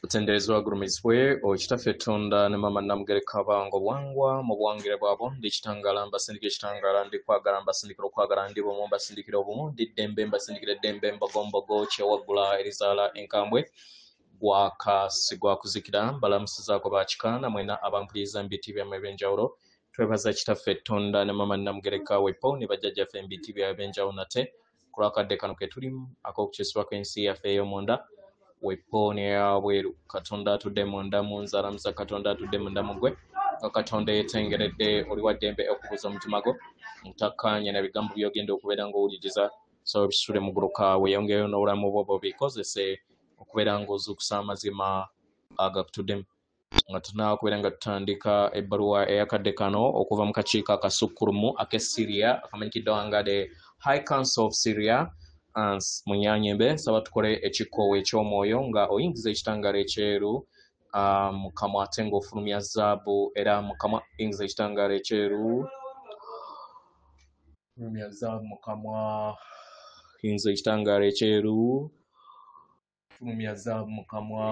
Butenderezwa gurumizwe okitaffe Tonda ne mama Namugereka bango bwangwa mu bwangire bwabo ndi kitangala mbasindikira kitangala ndi kwagala mbasindikira okwagala ndi bomu mbasindikira obumu ndi ddembe mbasindikira ddembe mbagombogo kyewagula erizala enkambwe gwakasigwa kuzikira mbalamusizaako bakikana mwena abampuliriza mbiti byammwe ebyenjawulo twebaza kitaffe Tonda ne mama Namugereka wepo ne bajjajjaffe mbiti byabwe ebyenjawulo nate ku lwakadde kano ke tulimu ak'okukyusibwako ensi yaffe ey'omunda wepone yabweru Katonda atudde munda mu nzalamuza Katonda atudde munda mugwe nga Katonda yetengeredde oli wa ddembe okubuuza omutima gwo ntakkanya na bigambo byogenda okubeera ng'owuliriza so bisule mu ggulu kaawe yongeyo n'obulamu bwo bikozese okubeera ng'ozuukusa amazima agakutuddemu nga tunaawe okubeera nga tutandika ebbaluwa eyakadde kano okuva mu kakiiko akasukkulumu ak'e Syria akamanyikiddewo nga the High Council of Syria Munyanyembe nsaba tukole ekikoowo eky'omwoyo nga oyingiza ekitangaala ekyeru mu kamwa ate ng'ofulumya zaabu era mu kamwa yingiza ekitangaala ekyeru fulumya zaabu mu kamwa yingiza ekitangaala ekyeru fulumya zaabu mu kamwa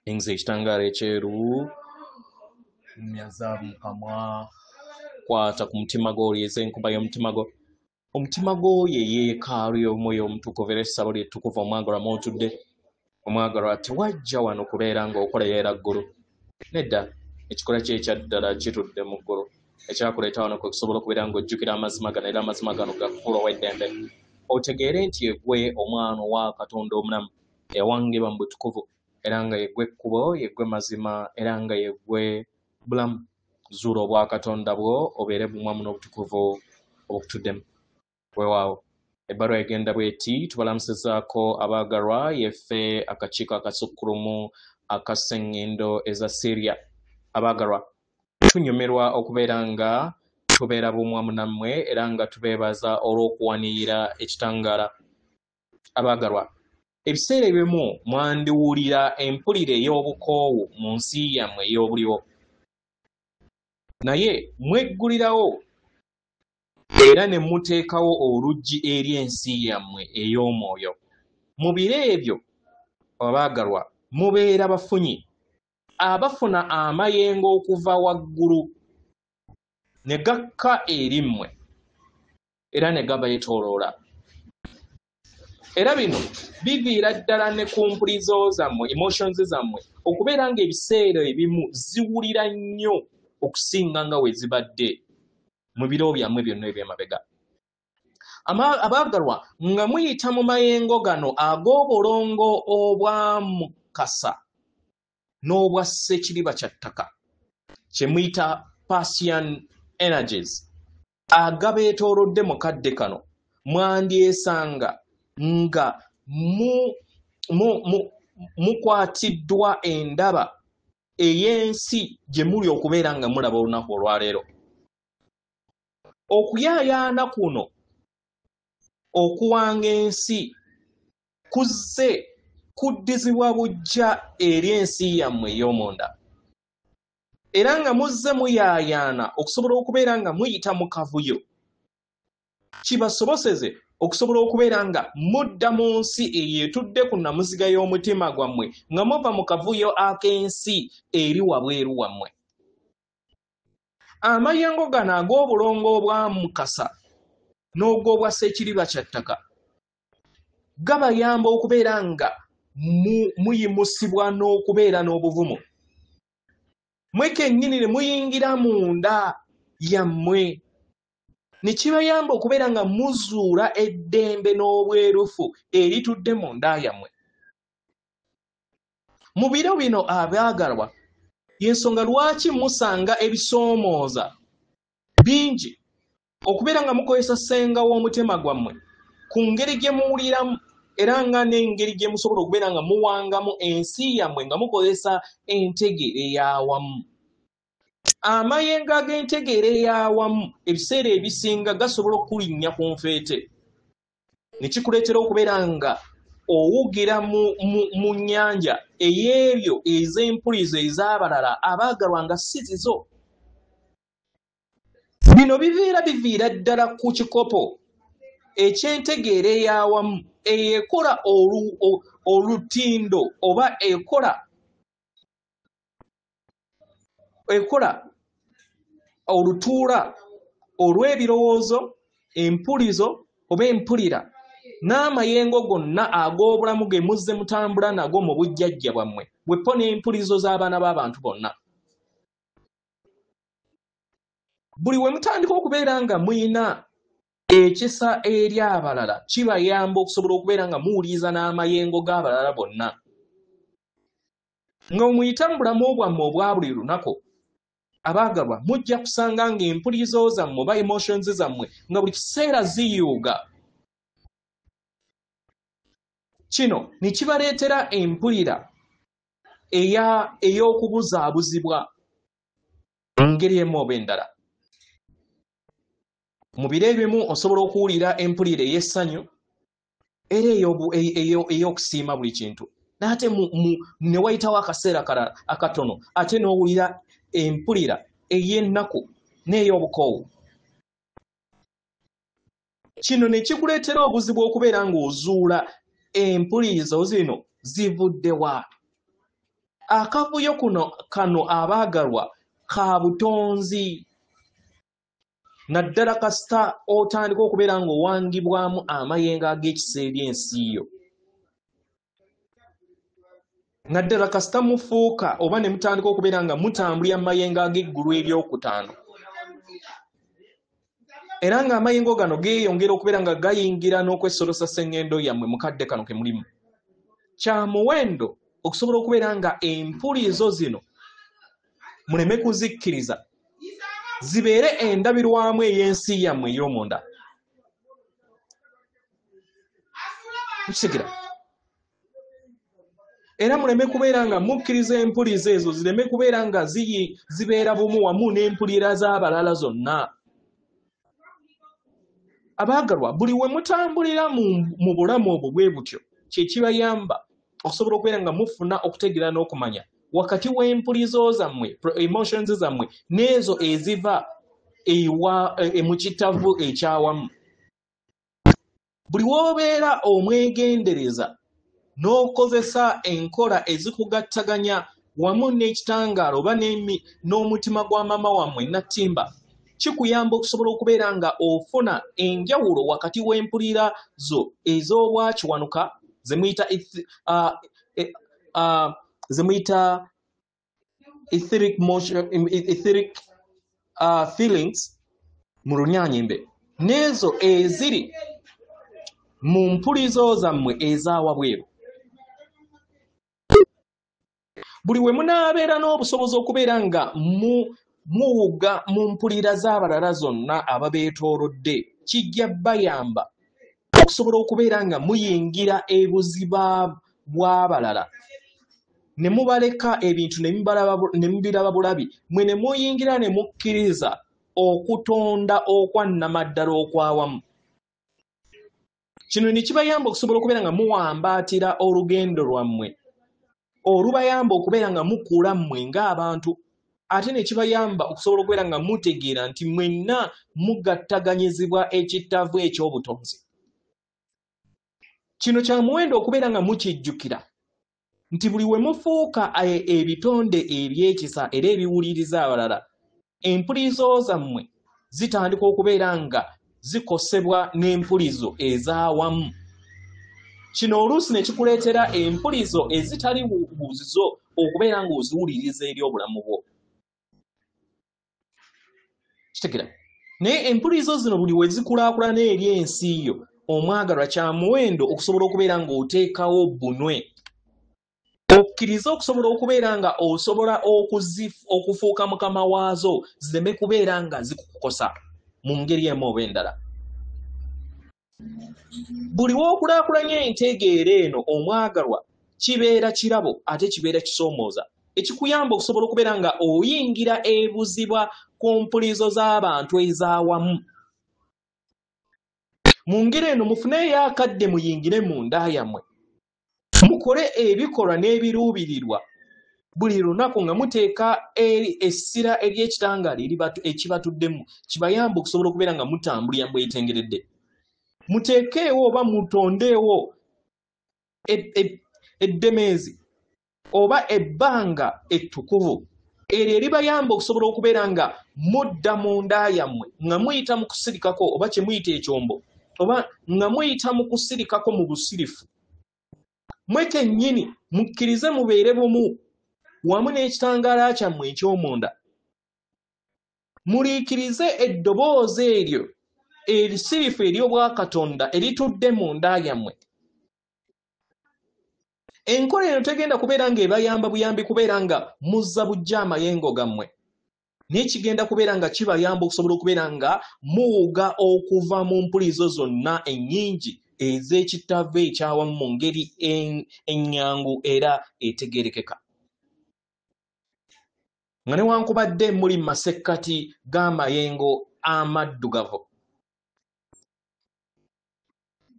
yingiza ekitangaala ekyeru fulumya zaabu mu kamwa kwata ku mutima gwo olyeza enkuba y'omutima gwo omutima gwo ye yeekaalu y'omwoyo omutukuvu era essabo lyettukuvu omwagalwa mw'otudde omwagalwa tewajja wano kubeera ng'okola yeera ggulu nedda ekikola kye ekyaddala kitudde mu ggulu ekyakuleeta wano kwe kusobola okubeera ng'ojjukira amazima gano era amazima gano gakufuula ow'eddembe otegeere nti yeggwe omwana owa Katonda omunamu eyawangibwa mu butukuvu era nga yeggwe ekkubo yeggwe mazima era nga yeggwe bulamu zuula obwa Katonda bwo obeere bumwamu n'obutukuvu obukutuddemu weewaawo ebbaluwa egenda bw'eti tubalamusizaako abaagalwa yeffe akakiiko akasukkulumu aka sseŋŋendo eza Syria abaagalwa tunyumirwa okubeera nga tubeera bumwamu nammwe era nga tubeebaza olw'okuwanirira ekitangaala abaagalwa ebiseera ebimu mwandiwulira empulire ey'obukoowu mu nsi yammwe ey'obuliwo naye mweggulirawo era ne muteekawo oluggi eri ensi yammwe ey'omwoyo mu biro ebyo abaagalwa mubeera bafunyi abafuna amayengo okuva waggulu ne gakka eri mmwe era ne gabayetooloola era bino biviira ddala ne ku mpulizo zammwe emotions zammwe okubeera ng'ebiseera ebimu ziwulira nnyo okusinga nga we zibadde mu biro byammwe byonna eby'emabega abaagalwa nga muyita mu mayengo gano ag'obulongo obwamukasa n'obwa ssekiriba kya ttaka kye muyita Persian energies agabeetoolodde mu kadde kano mwandyesanga nga mukwatiddwa endaba ey'ensi gye muli okubeera nga mulaba olunaku olwaleero okuyaayaana kuno okuwanga ensi kuzze kuddizibwa bujja eri ensi yammwe ey'omunda era nga muzze muyaayaana okusobola okubeera nga muyita mu kavuyo kibasoboseze okusobola okubeera nga mudda mu nsi eyo etudde ku nnamuziga y'omutima gwammwe nga muva mu kavuyo ak'ensi eri wabweru wammwe amayengo gano ag'obulongo obwamukasa n'ogw'obwa ssekiriba kya ttaka gabayamba okubeera nga muyimusibwa n'okubeera n'obuvumu mwe kennyini ne muyingira munda yammwe ne kibayamba okubeera nga muzuula eddembe n'obwerufu eritudde mu nda yammwe mu biro bino abaagalwa y'ensonga lwaki musanga ebisoomooza bingi okubeera nga mukozesa ssenga w'omutima gwammwe ku ngeri gye muwuliramu era nga n'engeri gye musobola okubeera nga muwangamu ensi yammwe nga mukozesa entegeera ey'awamu amayengo ag'entegeera ey'awamu ebiseera ebisinga gasobola okulinnya ku nfeete ne kikuleetera okubeera nga owugira mu nnyanja ey'ebyo ez'empulizo ez'abalala abaagalwa nga si zizo bino biviira ddala ku kikopo ekyentegeera ey'awamu ekola olutindo oba ekola olutuula olw'ebirowoozo, empulizo oba empulira n'amayengo gonna ag'obulamu ge muzze mutambula nago mu bujjajja bwammwe bweppo n'empulizo z'abaana b'abantu bonna. Buli we mutandika okubeera nga muyina ekisa eri abalala kibayamba okusobola okubeera nga muwuliriza n'amayengo g'abalala bonna. Nga muyita mu bulamu bwammwe obwa buli lunaku, abaagalwa mujja kusanga ng'empulizo zammwe oba emotions zammwe nga buli kiseera ziyuuga. Kino ne kibaleetera empulira ey'okubuzaabuzibwa mu ngeri emu oba endala. Mu biro ebimu osobola okuwulira empulira ey'essanyu era ey'okusiima buli kintu, n'ate ne wayitawo akaseera akatono ate n'owulira empulira ey'ennaku n'ey'obukoowu. Kino ne kikuleetera obuzibu okubeera ng'ozuula empulirizo zino zivudde wa. Akavuyo kano abaagalwa ka butonzi, naddala kasita otandika okubeera ng'owangibwamu amayengo ag'ekisa eby'ensi yo. Naddala kasita mufuuka oba ne mutandika okubeera nga mutambulira amayengo ag'eggulu eryokutaano. Era ng'amayengo gano geeyongera okubeera nga gayingira n'okwesolosa sseŋŋendo yammwe mu kadde kano ke mulimu. Kya muwendo okusobola okubeera nga empulizo zino muleme kuzikkiriza zibeere endabirwamu ey'ensi yammwe ey'omunda. Mukitegera? Era muleme kubeera nga mukkiriza empulizo ezo zireme kubeera nga zibeera bumu wamu n'empulira z'abalala zonna. Abaagalwa, buli we mutambulira mu bulamu obwo bwe butyo kye kibayamba okusobola okubeera nga mufuna okutegeera n'okumanya wakati w'empulizo zammwe, emotions zammwe n'ezo eziva mu kitavu ekyawamu. Buli w'obeera omwegendereza n'okozesa enkola ezikugattaganya wamu n'ekitangaala oba n'omutima gwa maama wammwe nattimba, kikuyamba okusobola okubeera nga ofuna enjawulo wakati w'empulira zo ez'obwakiwanuka ze muyita etheric feelings mu Lunyaanyimbe, n'ezo eziri mu mpulizo zammwe ez'awabweru. Buli we munaabeera n'obusobozi okubeera nga muwuga mu mpulira z'abalala zonna ababeetoolodde, kijja bayamba okusobola okubeera nga muyingira ebuziba bw'abalala ne mubaleka ebintu ne mubiraba bulabi, mwe ne muyingira ne mukkiriza okutonda okwannamaddala okwawamu. Kino ne kibayamba okusobola okubeera nga muwambaatira olugendo lwammwe olubayamba okubeera nga mukula mmwe ng'abantu, ate ne kibayamba okusobola okubeera nga mutegeera nti mwenna mugattaganyizibwa ekittavu eky'obutonzi. Kino kya muwendo okubeera nga mukijjukira nti buli we mufuuka ebitonde eby'ekisa era ebiwuliriza abalala, empulizo zammwe zitandika okubeera nga zikosebwa n'empulizo ez'awamu. Kino oluusi ne kikuleetera empulizo ezitali buzizo okubeera ng'oziwuliriza eri obulamu bwo. Kitegera? Naye empulizo zino buli we zikulaakulana eri ensi yo, omwagalwa, kya muwendo okusobola okubeera ng'oteekawo bunwe. Okkiriza okusobola okubeera nga osobola okufuuka mukama waazo, zireme kubeera nga zikukosa mu ngeri emu oba endala. Buli w'okulaakulanya entegeera eno, omwagalwa, kibeera kirabo ate kibeera kisoomooza, ekikuyamba okusobola okubeera nga oyingira ebuzibwa ku mpulizo z'abantu ez'awamu. Mu ngeri eno mufuneyo akadde muyingire mu nda yammwe, mukole ebikolwa n'ebiruubirirwa buli lunaku nga muteeka essira ery'ekitangaala ekibatuddemu, kibayamba okusobola okubeera nga mutambulira mbwetengeredde. muteekeewo oba mutondeewo eddemeezi oba ebbanga ettukuvu eryo eribayamba okusobola okubeera nga mudda mu nda yammwe nga muyita mu kusirikako oba kye muyita ekyombo oba nga muyita mu kusirikako mu busirifu. Mwe kennyini mukkirize mubeere bumu wamu n'ekitangaala kyammwe eky'omunda. Muliikirize eddoboozi eryo erisirifu ery'obwakatonda eritudde mu nda yammwe. Enkola eno tegenda kubeera ng'ebayamba buyambi kubeera nga muzza bujja amayengo gammwe, naye kigenda kubeera nga kibayamba okusobola okubeera nga muwuga okuva mu mpulizo zonna ennyingi ez'ekittava ekyawamu mu ngeri ennyangu era etegeerekeka. Nga newankubadde muli mu masekkati g'amayengo amaddugavu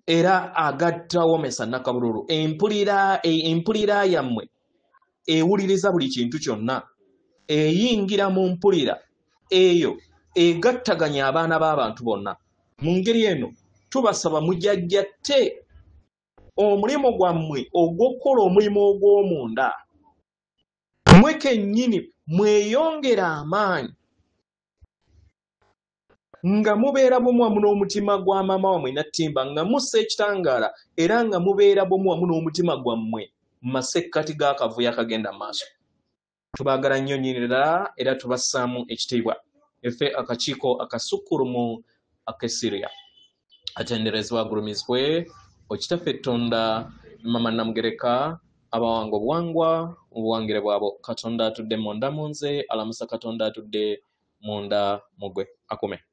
era agattawomesa nnakabululu, empulira yammwe ewuliriza buli kintu kyonna, eyingira mu mpulira eyo egattaganya abaana b'abantu bonna. Mu ngeri eno tubasaba mujajjatte omulimu gwammwe ogw'okukola omulimu ogw'omunda, mwe kennyini mweyongera amaanyi nga mubeera bumu wamu n'omutima gwa maama wammwe Nattimba, nga mussa ekitangaala era nga mubeera bumu wamu n'omutima gwammwe mu masekkati g'akavuyo akagenda mu maaso. Tubaagala nnyo nnyinira era tubassaamu ekitiibwa. Effe akakiiko akasukkulumu ak'e Syria atenderezebwa agulumizibwe okitaffe Tonda Mama Namugereka abawanga obuwangwa obuwangire bwabo. Katonda atudde munda mu nze, alamusa Katonda atudde munda mu gwe. Akume.